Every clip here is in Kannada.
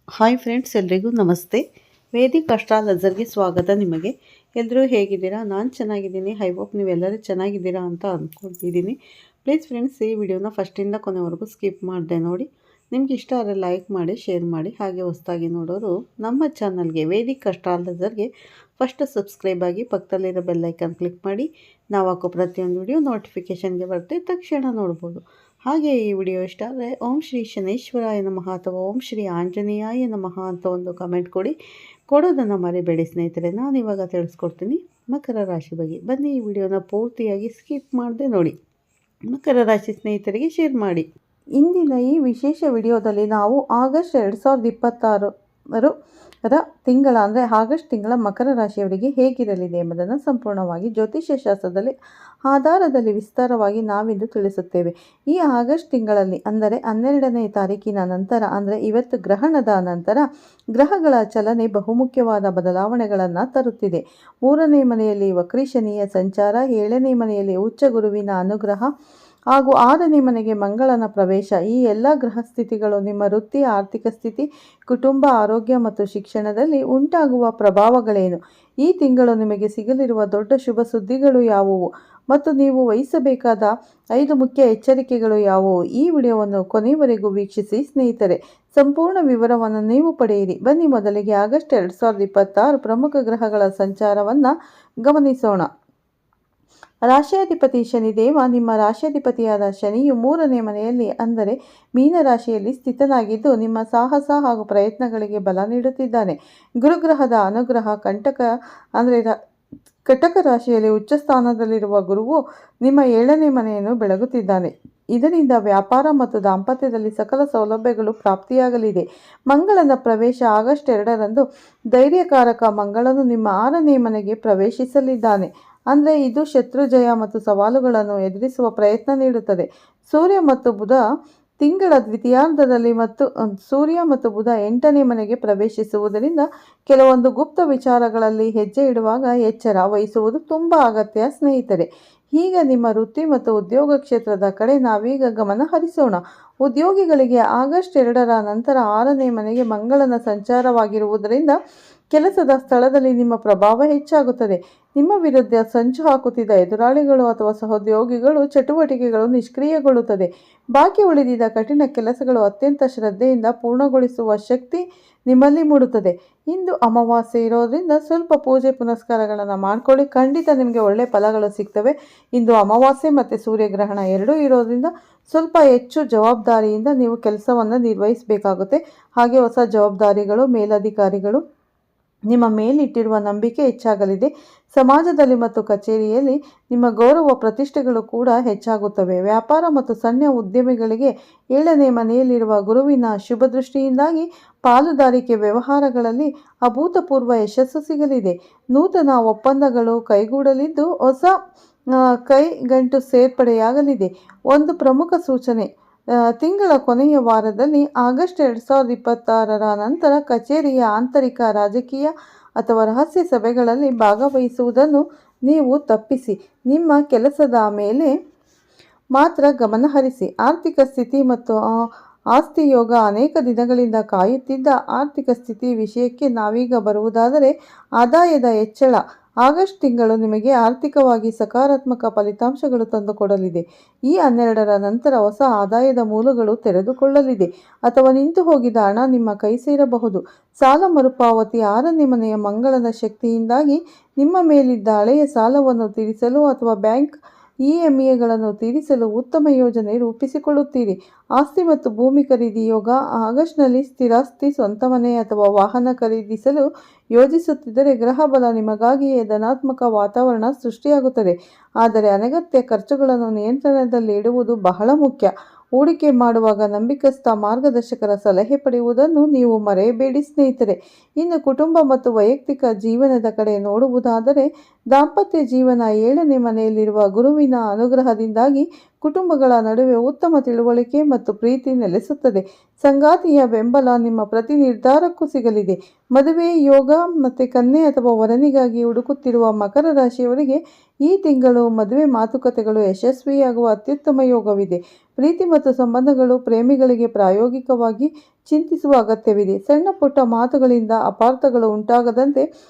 ಹಾಯ್ ಫ್ರೆಂಡ್ಸ್, ಎಲ್ರಿಗೂ ನಮಸ್ತೆ. ವೇದಿಕ್ ಅಸ್ಟ್ರಾಲಜರ್ಗೆ ಸ್ವಾಗತ. ನಿಮಗೆ ಎಲ್ಲರೂ ಹೇಗಿದ್ದೀರಾ? ನಾನು ಚೆನ್ನಾಗಿದ್ದೀನಿ. ಐ ಹೋಪ್ ನೀವೆಲ್ಲರೂ ಚೆನ್ನಾಗಿದ್ದೀರಾ ಅಂತ ಅಂದ್ಕೊಳ್ತಿದ್ದೀನಿ. ಪ್ಲೀಸ್ ಫ್ರೆಂಡ್ಸ್, ಈ ವಿಡಿಯೋನ ಫಸ್ಟಿಂದ ಕೊನೆವರೆಗೂ ಸ್ಕಿಪ್ ಮಾಡಿದೆ ನೋಡಿ. ನಿಮ್ಗೆ ಇಷ್ಟ ಆದರೆ ಲೈಕ್ ಮಾಡಿ, ಶೇರ್ ಮಾಡಿ. ಹಾಗೆ ಹೊಸದಾಗಿ ನೋಡೋರು ನಮ್ಮ ಚಾನಲ್ಗೆ ವೇದಿಕ್ ಅಸ್ಟ್ರಾಲಜರ್ಗೆ ಫಸ್ಟ್ ಸಬ್ಸ್ಕ್ರೈಬ್ ಆಗಿ ಪಕ್ಕದಲ್ಲಿರೋ ಬೆಲ್ಲೈಕನ್ ಕ್ಲಿಕ್ ಮಾಡಿ. ನಾವು ಹಾಕೋ ಪ್ರತಿಯೊಂದು ವಿಡಿಯೋ ನೋಟಿಫಿಕೇಷನ್ಗೆ ಬರುತ್ತೆ, ತಕ್ಷಣ ನೋಡ್ಬೋದು. ಹಾಗೆ ಈ ವಿಡಿಯೋ ಇಷ್ಟ ಆದರೆ ಓಂ ಶ್ರೀ ಶನೇಶ್ವರಾಯ ನಮಃ ಅಥವಾ ಓಂ ಶ್ರೀ ಆಂಜನೇಯಾಯ ನಮಃ ಅಂತ ಒಂದು ಕಮೆಂಟ್ ಕೊಡೋದನ್ನು ಮರಿಬೇಡಿ ಸ್ನೇಹಿತರೆ. ನಾನು ಇವಾಗ ತಿಳಿಸ್ಕೊಡ್ತೀನಿ ಮಕರ ರಾಶಿ ಬಗ್ಗೆ. ಬನ್ನಿ ಈ ವಿಡಿಯೋನ ಪೂರ್ತಿಯಾಗಿ ಸ್ಕಿಪ್ ಮಾಡದೆ ನೋಡಿ. ಮಕರ ರಾಶಿ ಸ್ನೇಹಿತರಿಗೆ ಶೇರ್ ಮಾಡಿ. ಇಂದಿನ ಈ ವಿಶೇಷ ವಿಡಿಯೋದಲ್ಲಿ ನಾವು ಆಗಸ್ಟ್ 2026 ತಿಂಗಳ ಅಂದರೆ ಆಗಸ್ಟ್ ತಿಂಗಳ ಮಕರ ರಾಶಿಯವರಿಗೆ ಹೇಗಿರಲಿದೆ ಎಂಬುದನ್ನು ಸಂಪೂರ್ಣವಾಗಿ ಜ್ಯೋತಿಷ್ಯ ಶಾಸ್ತ್ರದಲ್ಲಿ ಆಧಾರದಲ್ಲಿ ವಿಸ್ತಾರವಾಗಿ ನಾವಿಂದು ತಿಳಿಸುತ್ತೇವೆ. ಈ ಆಗಸ್ಟ್ ತಿಂಗಳಲ್ಲಿ ಅಂದರೆ 12ನೇ ತಾರೀಕಿನ ನಂತರ ಅಂದರೆ ಇವತ್ತು ಗ್ರಹಣದ ನಂತರ ಗ್ರಹಗಳ ಚಲನೆ ಬಹುಮುಖ್ಯವಾದ ಬದಲಾವಣೆಗಳನ್ನು ತರುತ್ತಿದೆ. 3ನೇ ಮನೆಯಲ್ಲಿ ವಕ್ರಿ ಶನಿಯ ಸಂಚಾರ, 7ನೇ ಮನೆಯಲ್ಲಿ ಉಚ್ಚ ಗುರುವಿನ ಅನುಗ್ರಹ ಹಾಗೂ 6ನೇ ಮನೆಗೆ ಮಂಗಳನ ಪ್ರವೇಶ, ಈ ಎಲ್ಲ ಗ್ರಹ ಸ್ಥಿತಿಗಳು ನಿಮ್ಮ ವೃತ್ತಿ, ಆರ್ಥಿಕ ಸ್ಥಿತಿ, ಕುಟುಂಬ, ಆರೋಗ್ಯ ಮತ್ತು ಶಿಕ್ಷಣದಲ್ಲಿ ಉಂಟಾಗುವ ಪ್ರಭಾವಗಳೇನು, ಈ ತಿಂಗಳು ನಿಮಗೆ ಸಿಗಲಿರುವ ದೊಡ್ಡ ಶುಭ ಸುದ್ದಿಗಳು ಯಾವುವು ಮತ್ತು ನೀವು ವಹಿಸಬೇಕಾದ 5 ಮುಖ್ಯ ಎಚ್ಚರಿಕೆಗಳು ಯಾವುವು, ಈ ವಿಡಿಯೋವನ್ನು ಕೊನೆಯವರೆಗೂ ವೀಕ್ಷಿಸಿ ಸ್ನೇಹಿತರೆ. ಸಂಪೂರ್ಣ ವಿವರವನ್ನು ನೀವು ಪಡೆಯಿರಿ. ಬನ್ನಿ ಮೊದಲಿಗೆ ಆಗಸ್ಟ್ 2026 ಪ್ರಮುಖ ಗ್ರಹಗಳ ಸಂಚಾರವನ್ನು ಗಮನಿಸೋಣ. ರಾಶಿಯಾಧಿಪತಿ ಶನಿದೇವ, ನಿಮ್ಮ ರಾಶಿಯಾಧಿಪತಿಯಾದ ಶನಿಯು 3ನೇ ಮನೆಯಲ್ಲಿ ಅಂದರೆ ಮೀನರಾಶಿಯಲ್ಲಿ ಸ್ಥಿತನಾಗಿದ್ದು ನಿಮ್ಮ ಸಾಹಸ ಹಾಗೂ ಪ್ರಯತ್ನಗಳಿಗೆ ಬಲ ನೀಡುತ್ತಿದ್ದಾನೆ. ಗುರುಗ್ರಹದ ಅನುಗ್ರಹ ಕಟಕ ರಾಶಿಯಲ್ಲಿ ಉಚ್ಚ ಸ್ಥಾನದಲ್ಲಿರುವ ಗುರುವು ನಿಮ್ಮ 7ನೇ ಮನೆಯನ್ನು ಬೆಳಗುತ್ತಿದ್ದಾನೆ. ಇದರಿಂದ ವ್ಯಾಪಾರ ಮತ್ತು ದಾಂಪತ್ಯದಲ್ಲಿ ಸಕಲ ಸೌಲಭ್ಯಗಳು ಪ್ರಾಪ್ತಿಯಾಗಲಿದೆ. ಮಂಗಳನ ಪ್ರವೇಶ ಆಗಸ್ಟ್ 2ರಂದು ಧೈರ್ಯಕಾರಕ ಮಂಗಳನು ನಿಮ್ಮ 6ನೇ ಮನೆಗೆ ಪ್ರವೇಶಿಸಲಿದ್ದಾನೆ. ಅಂದರೆ ಇದು ಶತ್ರು ಜಯ ಮತ್ತು ಸವಾಲುಗಳನ್ನು ಎದುರಿಸುವ ಪ್ರಯತ್ನ ನೀಡುತ್ತದೆ. ಸೂರ್ಯ ಮತ್ತು ಬುಧ ತಿಂಗಳ ದ್ವಿತೀಯಾರ್ಧದಲ್ಲಿ ಸೂರ್ಯ ಮತ್ತು ಬುಧ 8ನೇ ಮನೆಗೆ ಪ್ರವೇಶಿಸುವುದರಿಂದ ಕೆಲವೊಂದು ಗುಪ್ತ ವಿಚಾರಗಳಲ್ಲಿ ಹೆಜ್ಜೆ ಇಡುವಾಗ ಎಚ್ಚರ ವಹಿಸುವುದು ತುಂಬ ಅಗತ್ಯ ಸ್ನೇಹಿತರೆ. ಈಗ ನಿಮ್ಮ ವೃತ್ತಿ ಮತ್ತು ಉದ್ಯೋಗ ಕ್ಷೇತ್ರದ ಕಡೆ ನಾವೀಗ ಗಮನ ಹರಿಸೋಣ. ಉದ್ಯೋಗಿಗಳಿಗೆ ಆಗಸ್ಟ್ 2ರ ನಂತರ 6ನೇ ಮನೆಗೆ ಮಂಗಳನ ಸಂಚಾರವಾಗಿರುವುದರಿಂದ ಕೆಲಸದ ಸ್ಥಳದಲ್ಲಿ ನಿಮ್ಮ ಪ್ರಭಾವ ಹೆಚ್ಚಾಗುತ್ತದೆ. ನಿಮ್ಮ ವಿರುದ್ಧ ಸಂಚು ಹಾಕುತ್ತಿದ್ದ ಎದುರಾಳಿಗಳು ಅಥವಾ ಸಹೋದ್ಯೋಗಿಗಳು ಚಟುವಟಿಕೆಗಳು ನಿಷ್ಕ್ರಿಯಗೊಳ್ಳುತ್ತದೆ. ಬಾಕಿ ಉಳಿದಿದ್ದ ಕಠಿಣ ಕೆಲಸಗಳು ಅತ್ಯಂತ ಶ್ರದ್ಧೆಯಿಂದ ಪೂರ್ಣಗೊಳಿಸುವ ಶಕ್ತಿ ನಿಮ್ಮಲ್ಲಿ ಮೂಡುತ್ತದೆ. ಇಂದು ಅಮಾವಾಸ್ಯೆ ಇರೋದ್ರಿಂದ ಸ್ವಲ್ಪ ಪೂಜೆ ಪುನಸ್ಕಾರಗಳನ್ನು ಮಾಡ್ಕೊಳ್ಳಿ, ಖಂಡಿತ ನಿಮಗೆ ಒಳ್ಳೆ ಫಲಗಳು ಸಿಗ್ತವೆ. ಇಂದು ಅಮಾವಾಸ್ಯೆ ಮತ್ತು ಸೂರ್ಯಗ್ರಹಣ ಎರಡೂ ಇರೋದ್ರಿಂದ ಸ್ವಲ್ಪ ಹೆಚ್ಚು ಜವಾಬ್ದಾರಿಯಿಂದ ನೀವು ಕೆಲಸವನ್ನು ನಿರ್ವಹಿಸಬೇಕಾಗುತ್ತೆ. ಹಾಗೆ ಹೊಸ ಜವಾಬ್ದಾರಿಗಳು, ಮೇಲಧಿಕಾರಿಗಳು ನಿಮ್ಮ ಮೇಲಿಟ್ಟಿರುವ ನಂಬಿಕೆ ಹೆಚ್ಚಾಗಲಿದೆ. ಸಮಾಜದಲ್ಲಿ ಮತ್ತು ಕಚೇರಿಯಲ್ಲಿ ನಿಮ್ಮ ಗೌರವ ಪ್ರತಿಷ್ಠೆಗಳು ಕೂಡ ಹೆಚ್ಚಾಗುತ್ತವೆ. ವ್ಯಾಪಾರ ಮತ್ತು ಸಣ್ಣ ಉದ್ಯಮಿಗಳಿಗೆ 7ನೇ ಮನೆಯಲ್ಲಿರುವ ಗುರುವಿನ ಶುಭ ದೃಷ್ಟಿಯಿಂದಾಗಿ ಪಾಲುದಾರಿಕೆ ವ್ಯವಹಾರಗಳಲ್ಲಿ ಅಭೂತಪೂರ್ವ ಯಶಸ್ಸು ಸಿಗಲಿದೆ. ನೂತನ ಒಪ್ಪಂದಗಳು ಕೈಗೂಡಲಿದ್ದು ಹೊಸ ಕೈಗಂಟು ಸೇರ್ಪಡೆಯಾಗಲಿದೆ. ಒಂದು ಪ್ರಮುಖ ಸೂಚನೆ: ತಿಂಗಳ ಕೊನೆಯ ವಾರದಲ್ಲಿ ಆಗಸ್ಟ್ 2026ರ ನಂತರ ಕಚೇರಿಯ ಆಂತರಿಕ, ರಾಜಕೀಯ ಅಥವಾ ರಹಸ್ಯ ಸಭೆಗಳಲ್ಲಿ ಭಾಗವಹಿಸುವುದನ್ನು ನೀವು ತಪ್ಪಿಸಿ ನಿಮ್ಮ ಕೆಲಸದ ಮೇಲೆ ಮಾತ್ರ ಗಮನ ಹರಿಸಿ. ಆರ್ಥಿಕ ಸ್ಥಿತಿ ಮತ್ತು ಆಸ್ತಿ ಯೋಗ. ಅನೇಕ ದಿನಗಳಿಂದ ಕಾಯುತ್ತಿದ್ದ ಆರ್ಥಿಕ ಸ್ಥಿತಿ ವಿಷಯಕ್ಕೆ ನಾವೀಗ ಬರುವುದಾದರೆ ಆದಾಯದ ಹೆಚ್ಚಳ. ಆಗಸ್ಟ್ ತಿಂಗಳು ನಿಮಗೆ ಆರ್ಥಿಕವಾಗಿ ಸಕಾರಾತ್ಮಕ ಫಲಿತಾಂಶಗಳು ತಂದುಕೊಡಲಿದೆ. ಈ 12ರ ನಂತರ ಹೊಸ ಆದಾಯದ ಮೂಲಗಳು ತೆರೆದುಕೊಳ್ಳಲಿದೆ ಅಥವಾ ನಿಂತು ಹೋಗಿದ್ದ ಹಣ ನಿಮ್ಮ ಕೈ ಸೇರಬಹುದು. ಸಾಲ ಮರುಪಾವತಿ. 6ನೇ ಮನೆಯ ಮಂಗಳನ ಶಕ್ತಿಯಿಂದಾಗಿ ನಿಮ್ಮ ಮೇಲಿದ್ದ ಹಳೆಯ ಸಾಲವನ್ನು ತೀರಿಸಲು ಅಥವಾ ಬ್ಯಾಂಕ್ ಇಎಂಐಗಳನ್ನು ತೀರಿಸಲು ಉತ್ತಮ ಯೋಜನೆ ರೂಪಿಸಿಕೊಳ್ಳುತ್ತೀರಿ. ಆಸ್ತಿ ಮತ್ತು ಭೂಮಿ ಖರೀದಿ ಯೋಗ. ಆಗಸ್ಟ್ನಲ್ಲಿ ಸ್ಥಿರಾಸ್ತಿ, ಸ್ವಂತ ಮನೆ ಅಥವಾ ವಾಹನ ಖರೀದಿಸಲು ಯೋಜಿಸುತ್ತಿದ್ದರೆ ಗ್ರಹ ಬಲ ನಿಮಗಾಗಿಯೇ ಧನಾತ್ಮಕ ವಾತಾವರಣ ಸೃಷ್ಟಿಯಾಗುತ್ತದೆ. ಆದರೆ ಅನಗತ್ಯ ಖರ್ಚುಗಳನ್ನು ನಿಯಂತ್ರಣದಲ್ಲಿ ಇಡುವುದು ಬಹಳ ಮುಖ್ಯ. ಹೂಡಿಕೆ ಮಾಡುವಾಗ ನಂಬಿಕಸ್ಥ ಮಾರ್ಗದರ್ಶಕರ ಸಲಹೆ ಪಡೆಯುವುದನ್ನು ನೀವು ಮರೆಯಬೇಡಿ ಸ್ನೇಹಿತರೆ. ಇನ್ನು ಕುಟುಂಬ ಮತ್ತು ವೈಯಕ್ತಿಕ ಜೀವನದ ಕಡೆ ನೋಡುವುದಾದರೆ ದಾಂಪತ್ಯ ಜೀವನ. 7ನೇ ಮನೆಯಲ್ಲಿರುವ ಗುರುವಿನ ಅನುಗ್ರಹದಿಂದಾಗಿ ಕುಟುಂಬಗಳ ನಡುವೆ ಉತ್ತಮ ತಿಳುವಳಿಕೆ ಮತ್ತು ಪ್ರೀತಿ ನೆಲೆಸುತ್ತದೆ. ಸಂಗಾತಿಯ ಬೆಂಬಲ ನಿಮ್ಮ ಪ್ರತಿ ನಿರ್ಧಾರಕ್ಕೂ ಸಿಗಲಿದೆ. ಮದುವೆ ಯೋಗ ಮತ್ತು ಕನ್ಯೆ ಅಥವಾ ವರನಿಗಾಗಿ ಹುಡುಕುತ್ತಿರುವ ಮಕರ ರಾಶಿಯವರಿಗೆ ಈ ತಿಂಗಳು ಮದುವೆ ಮಾತುಕತೆಗಳು ಯಶಸ್ವಿಯಾಗುವ ಅತ್ಯುತ್ತಮ ಯೋಗವಿದೆ. ಪ್ರೀತಿ ಮತ್ತು ಸಂಬಂಧಗಳು ಪ್ರೇಮಿಗಳಿಗೆ ಪ್ರಾಯೋಗಿಕವಾಗಿ ಚಿಂತಿಸುವ ಅಗತ್ಯವಿದೆ. ಸಣ್ಣ ಪುಟ್ಟ ಮಾತುಗಳಿಂದ ಅಪಾರ್ಥಗಳು ಉಂಟಾಗದಂತೆ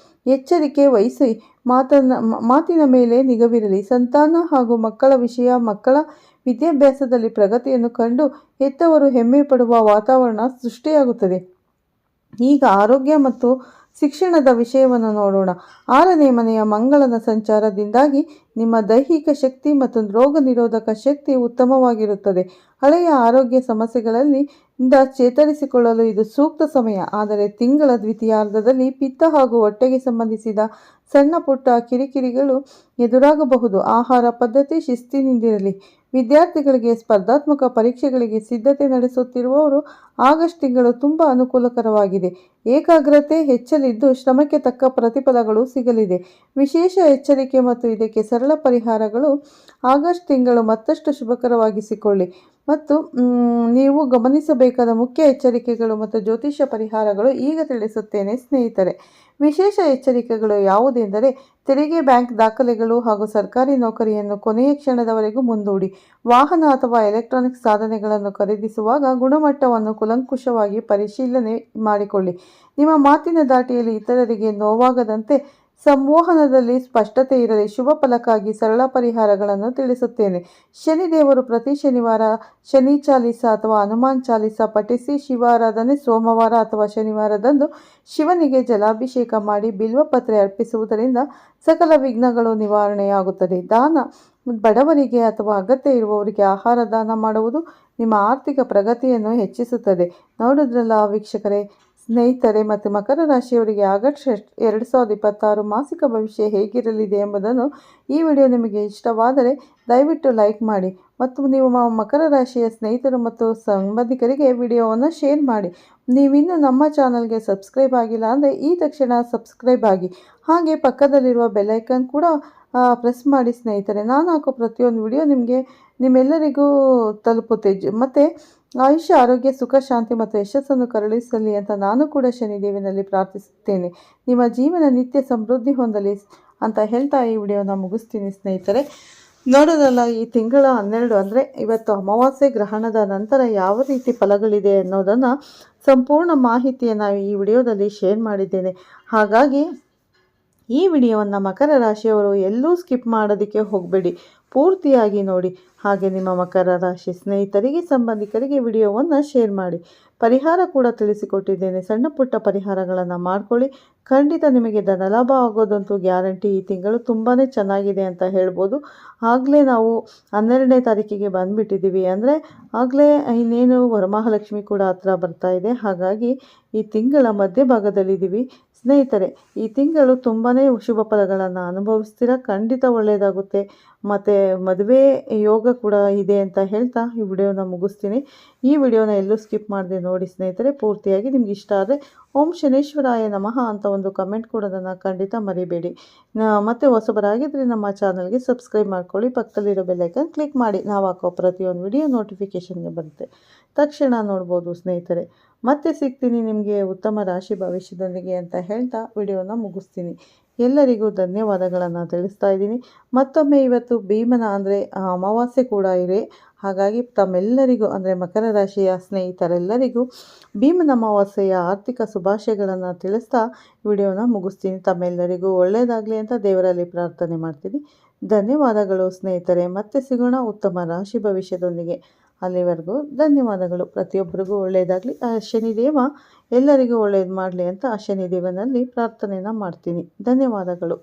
ಎಚ್ಚರಿಕೆ ವಹಿಸಿ. ಮಾತಿನ ಮೇಲೆ ನಿಗವಿರಲಿ. ಸಂತಾನ ಹಾಗೂ ಮಕ್ಕಳ ವಿಷಯ. ಮಕ್ಕಳ ವಿದ್ಯಾಭ್ಯಾಸದಲ್ಲಿ ಪ್ರಗತಿಯನ್ನು ಕಂಡು ಹೆತ್ತವರು ಹೆಮ್ಮೆ ಪಡುವ ವಾತಾವರಣ ಸೃಷ್ಟಿಯಾಗುತ್ತದೆ. ಈಗ ಆರೋಗ್ಯ ಮತ್ತು ಶಿಕ್ಷಣದ ವಿಷಯವನ್ನು ನೋಡೋಣ. 6ನೇ ಮನೆಯ ಮಂಗಳನ ಸಂಚಾರದಿಂದಾಗಿ ನಿಮ್ಮ ದೈಹಿಕ ಶಕ್ತಿ ಮತ್ತು ರೋಗ ನಿರೋಧಕ ಶಕ್ತಿ ಉತ್ತಮವಾಗಿರುತ್ತದೆ. ಹಳೆಯ ಆರೋಗ್ಯ ಸಮಸ್ಯೆಗಳಲ್ಲಿ ಚೇತರಿಸಿಕೊಳ್ಳಲು ಇದು ಸೂಕ್ತ ಸಮಯ. ಆದರೆ ತಿಂಗಳ ದ್ವಿತೀಯಾರ್ಧದಲ್ಲಿ ಪಿತ್ತ ಹಾಗೂ ಹೊಟ್ಟೆಗೆ ಸಂಬಂಧಿಸಿದ ಸಣ್ಣ ಪುಟ್ಟ ಕಿರಿಕಿರಿಗಳು ಎದುರಾಗಬಹುದು. ಆಹಾರ ಪದ್ಧತಿ ಶಿಸ್ತಿನಿಂದಿರಲಿ. ವಿದ್ಯಾರ್ಥಿಗಳಿಗೆ ಸ್ಪರ್ಧಾತ್ಮಕ ಪರೀಕ್ಷೆಗಳಿಗೆ ಸಿದ್ಧತೆ ನಡೆಸುತ್ತಿರುವವರು ಆಗಸ್ಟ್ ತಿಂಗಳು ತುಂಬ ಅನುಕೂಲಕರವಾಗಿದೆ. ಏಕಾಗ್ರತೆ ಹೆಚ್ಚಲಿದ್ದು ಶ್ರಮಕ್ಕೆ ತಕ್ಕ ಪ್ರತಿಫಲಗಳು ಸಿಗಲಿದೆ. ವಿಶೇಷ ಎಚ್ಚರಿಕೆ ಮತ್ತು ಇದಕ್ಕೆ ಸರಳ ಪರಿಹಾರಗಳು. ಆಗಸ್ಟ್ ತಿಂಗಳು ಮತ್ತಷ್ಟು ಶುಭಕರವಾಗಿಸಿಕೊಳ್ಳಿ ಮತ್ತು ನೀವು ಗಮನಿಸಬೇಕಾದ ಮುಖ್ಯ ಎಚ್ಚರಿಕೆಗಳು ಮತ್ತು ಜ್ಯೋತಿಷ್ಯ ಪರಿಹಾರಗಳು ಈಗ ತಿಳಿಸುತ್ತೇನೆ ಸ್ನೇಹಿತರೆ. ವಿಶೇಷ ಎಚ್ಚರಿಕೆಗಳು ಯಾವುದೆಂದರೆ ತೆರಿಗೆ, ಬ್ಯಾಂಕ್ ದಾಖಲೆಗಳು ಹಾಗೂ ಸರ್ಕಾರಿ ನೌಕರಿಯನ್ನು ಕೊನೆಯ ಕ್ಷಣದವರೆಗೂ ಮುಂದೂಡಿ. ವಾಹನ ಅಥವಾ ಎಲೆಕ್ಟ್ರಾನಿಕ್ ಸಾಧನೆಗಳನ್ನು ಖರೀದಿಸುವಾಗ ಗುಣಮಟ್ಟವನ್ನು ಕೂಲಂಕುಷವಾಗಿ ಪರಿಶೀಲನೆ ಮಾಡಿಕೊಳ್ಳಿ. ನಿಮ್ಮ ಮಾತಿನ ದಾಟಿಯಲ್ಲಿ ಇತರರಿಗೆ ನೋವಾಗದಂತೆ ಸಂವಹನದಲ್ಲಿ ಸ್ಪಷ್ಟತೆ ಇರಲಿ. ಶುಭ ಫಲಕ್ಕಾಗಿ ಸರಳ ಪರಿಹಾರಗಳನ್ನು ತಿಳಿಸುತ್ತೇನೆ. ಶನಿದೇವರು ಪ್ರತಿ ಶನಿವಾರ ಶನಿ ಚಾಲಿಸ ಅಥವಾ ಹನುಮಾನ್ ಚಾಲಿಸ ಪಠಿಸಿ. ಶಿವಾರಾಧನೆ ಸೋಮವಾರ ಅಥವಾ ಶನಿವಾರದಂದು ಶಿವನಿಗೆ ಜಲಾಭಿಷೇಕ ಮಾಡಿ ಬಿಲ್ವಪತ್ರೆ ಅರ್ಪಿಸುವುದರಿಂದ ಸಕಲ ವಿಘ್ನಗಳು ನಿವಾರಣೆಯಾಗುತ್ತದೆ. ದಾನ. ಬಡವರಿಗೆ ಅಥವಾ ಅಗತ್ಯ ಇರುವವರಿಗೆ ಆಹಾರ ದಾನ ಮಾಡುವುದು ನಿಮ್ಮ ಆರ್ಥಿಕ ಪ್ರಗತಿಯನ್ನು ಹೆಚ್ಚಿಸುತ್ತದೆ. ನೋಡಿದ್ರಲ್ಲ ವೀಕ್ಷಕರೇ, ಸ್ನೇಹಿತರೆ ಮತ್ತು ಮಕರ ರಾಶಿಯವರಿಗೆ ಆಗಸ್ಟ್ 2026 ಮಾಸಿಕ ಭವಿಷ್ಯ ಹೇಗಿರಲಿದೆ ಎಂಬುದನ್ನು ಈ ವಿಡಿಯೋ ನಿಮಗೆ ಇಷ್ಟವಾದರೆ ದಯವಿಟ್ಟು ಲೈಕ್ ಮಾಡಿ ಮತ್ತು ನೀವು ಮಕರ ರಾಶಿಯ ಸ್ನೇಹಿತರು ಮತ್ತು ಸಂಬಂಧಿಕರಿಗೆ ವಿಡಿಯೋವನ್ನು ಶೇರ್ ಮಾಡಿ. ನೀವಿನ್ನೂ ನಮ್ಮ ಚಾನಲ್ಗೆ ಸಬ್ಸ್ಕ್ರೈಬ್ ಆಗಿಲ್ಲ ಅಂದರೆ ಈ ತಕ್ಷಣ ಸಬ್ಸ್ಕ್ರೈಬ್ ಆಗಿ. ಹಾಗೆ ಪಕ್ಕದಲ್ಲಿರುವ ಬೆಲ್ಲೈಕನ್ ಕೂಡ ಪ್ರೆಸ್ ಮಾಡಿ ಸ್ನೇಹಿತರೆ. ನಾನು ಹಾಕೋ ಪ್ರತಿಯೊಂದು ವಿಡಿಯೋ ನಿಮ್ಮೆಲ್ಲರಿಗೂ ತಲುಪುತ್ತೆ. ಮತ್ತು ಆಯುಷ್ಯ, ಆರೋಗ್ಯ, ಸುಖ, ಶಾಂತಿ ಮತ್ತು ಯಶಸ್ಸನ್ನು ಕರುಣಿಸಲಿ ಅಂತ ನಾನು ಕೂಡ ಶನಿದೇವನಲ್ಲಿ ಪ್ರಾರ್ಥಿಸುತ್ತೇನೆ. ನಿಮ್ಮ ಜೀವನ ನಿತ್ಯ ಸಮೃದ್ಧಿ ಹೊಂದಲಿ ಅಂತ ಹೇಳ್ತಾ ಈ ವಿಡಿಯೋನ ಮುಗಿಸ್ತೀನಿ ಸ್ನೇಹಿತರೆ. ನೋಡೋದಲ್ಲ, ಈ ತಿಂಗಳ 12 ಅಂದರೆ ಇವತ್ತು ಅಮಾವಾಸ್ಯೆ ಗ್ರಹಣದ ನಂತರ ಯಾವ ರೀತಿ ಫಲಗಳಿದೆ ಅನ್ನೋದನ್ನು ಸಂಪೂರ್ಣ ಮಾಹಿತಿಯನ್ನು ಈ ವಿಡಿಯೋದಲ್ಲಿ ಶೇರ್ ಮಾಡಿದ್ದೇನೆ. ಹಾಗಾಗಿ ಈ ವಿಡಿಯೋವನ್ನು ಮಕರ ರಾಶಿಯವರು ಎಲ್ಲೂ ಸ್ಕಿಪ್ ಮಾಡೋದಕ್ಕೆ ಹೋಗಬೇಡಿ, ಪೂರ್ತಿಯಾಗಿ ನೋಡಿ. ಹಾಗೆ ನಿಮ್ಮ ಮಕರ ರಾಶಿ ಸ್ನೇಹಿತರಿಗೆ, ಸಂಬಂಧಿಕರಿಗೆ ವಿಡಿಯೋವನ್ನು ಶೇರ್ ಮಾಡಿ. ಪರಿಹಾರ ಕೂಡ ತಿಳಿಸಿಕೊಟ್ಟಿದ್ದೇನೆ. ಸಣ್ಣ ಪುಟ್ಟ ಪರಿಹಾರಗಳನ್ನು ಮಾಡ್ಕೊಳ್ಳಿ. ಖಂಡಿತ ನಿಮಗೆ ಧನಲಾಭ ಆಗೋದಂತೂ ಗ್ಯಾರಂಟಿ. ಈ ತಿಂಗಳು ತುಂಬಾ ಚೆನ್ನಾಗಿದೆ ಅಂತ ಹೇಳ್ಬೋದು. ಆಗಲೇ ನಾವು 12ನೇ ತಾರೀಕಿಗೆ ಬಂದುಬಿಟ್ಟಿದ್ದೀವಿ. ಅಂದರೆ ಆಗಲೇ ಇನ್ನೇನು ವರಮಹಾಲಕ್ಷ್ಮಿ ಕೂಡ ಹತ್ರ ಬರ್ತಾ ಇದೆ. ಹಾಗಾಗಿ ಈ ತಿಂಗಳ ಮಧ್ಯಭಾಗದಲ್ಲಿದ್ದೀವಿ ಸ್ನೇಹಿತರೆ. ಈ ತಿಂಗಳು ತುಂಬಾ ಶುಭ ಫಲಗಳನ್ನು ಅನುಭವಿಸ್ತೀರ. ಖಂಡಿತ ಒಳ್ಳೆಯದಾಗುತ್ತೆ. ಮತ್ತು ಮದುವೆ ಯೋಗ ಕೂಡ ಇದೆ ಅಂತ ಹೇಳ್ತಾ ಈ ವಿಡಿಯೋನ ಮುಗಿಸ್ತೀನಿ. ಈ ವಿಡಿಯೋನ ಎಲ್ಲೂ ಸ್ಕಿಪ್ ಮಾಡದೆ ನೋಡಿ ಸ್ನೇಹಿತರೆ, ಪೂರ್ತಿಯಾಗಿ. ನಿಮ್ಗೆ ಇಷ್ಟ ಆದರೆ ಓಂ ಶನೇಶ್ವರಾಯ ನಮಃ ಅಂತ ಒಂದು ಕಮೆಂಟ್ ಕೊಡೋದನ್ನು ಖಂಡಿತ ಮರಿಬೇಡಿ. ಮತ್ತು ಹೊಸಬರಾಗಿದ್ದರೆ ನಮ್ಮ ಚಾನಲ್ಗೆ ಸಬ್ಸ್ಕ್ರೈಬ್ ಮಾಡ್ಕೊಳ್ಳಿ. ಪಕ್ಕದಲ್ಲಿರೋ ಬೆಲ್ಲೈಕನ್ ಕ್ಲಿಕ್ ಮಾಡಿ. ನಾವು ಹಾಕೋ ಪ್ರತಿಯೊಂದು ವಿಡಿಯೋ ನೋಟಿಫಿಕೇಷನ್ಗೆ ಬರುತ್ತೆ, ತಕ್ಷಣ ನೋಡ್ಬೋದು ಸ್ನೇಹಿತರೆ. ಮತ್ತೆ ಸಿಗ್ತೀನಿ ನಿಮಗೆ ಉತ್ತಮ ರಾಶಿ ಭವಿಷ್ಯದೊಂದಿಗೆ ಅಂತ ಹೇಳ್ತಾ ವಿಡಿಯೋನ ಮುಗಿಸ್ತೀನಿ. ಎಲ್ಲರಿಗೂ ಧನ್ಯವಾದಗಳನ್ನು ತಿಳಿಸ್ತಾ ಇದ್ದೀನಿ. ಮತ್ತೊಮ್ಮೆ ಇವತ್ತು ಭೀಮನ ಅಂದರೆ ಅಮಾವಾಸ್ಯೆ ಕೂಡ ಇದೆ. ಹಾಗಾಗಿ ತಮ್ಮೆಲ್ಲರಿಗೂ ಅಂದರೆ ಮಕರ ರಾಶಿಯ ಸ್ನೇಹಿತರೆಲ್ಲರಿಗೂ ಭೀಮನ ಅಮಾವಾಸ್ಯೆಯ ಆರ್ಥಿಕ ಶುಭಾಶಯಗಳನ್ನು ತಿಳಿಸ್ತಾ ವಿಡಿಯೋನ ಮುಗಿಸ್ತೀನಿ. ತಮ್ಮೆಲ್ಲರಿಗೂ ಒಳ್ಳೆಯದಾಗಲಿ ಅಂತ ದೇವರಲ್ಲಿ ಪ್ರಾರ್ಥನೆ ಮಾಡ್ತೀನಿ. ಧನ್ಯವಾದಗಳು ಸ್ನೇಹಿತರೆ. ಮತ್ತೆ ಸಿಗೋಣ ಉತ್ತಮ ರಾಶಿ ಭವಿಷ್ಯದೊಂದಿಗೆ. ಅಲ್ಲಿವರೆಗೂ ಧನ್ಯವಾದಗಳು. ಪ್ರತಿಯೊಬ್ಬರಿಗೂ ಒಳ್ಳೆಯದಾಗಲಿ. ಆ ಶನಿದೇವ ಎಲ್ಲರಿಗೂ ಒಳ್ಳೆಯದು ಮಾಡಲಿ ಅಂತ ಆ ಶನಿದೇವನಲ್ಲಿ ಪ್ರಾರ್ಥನೆಯನ್ನು ಮಾಡ್ತೀನಿ. ಧನ್ಯವಾದಗಳು.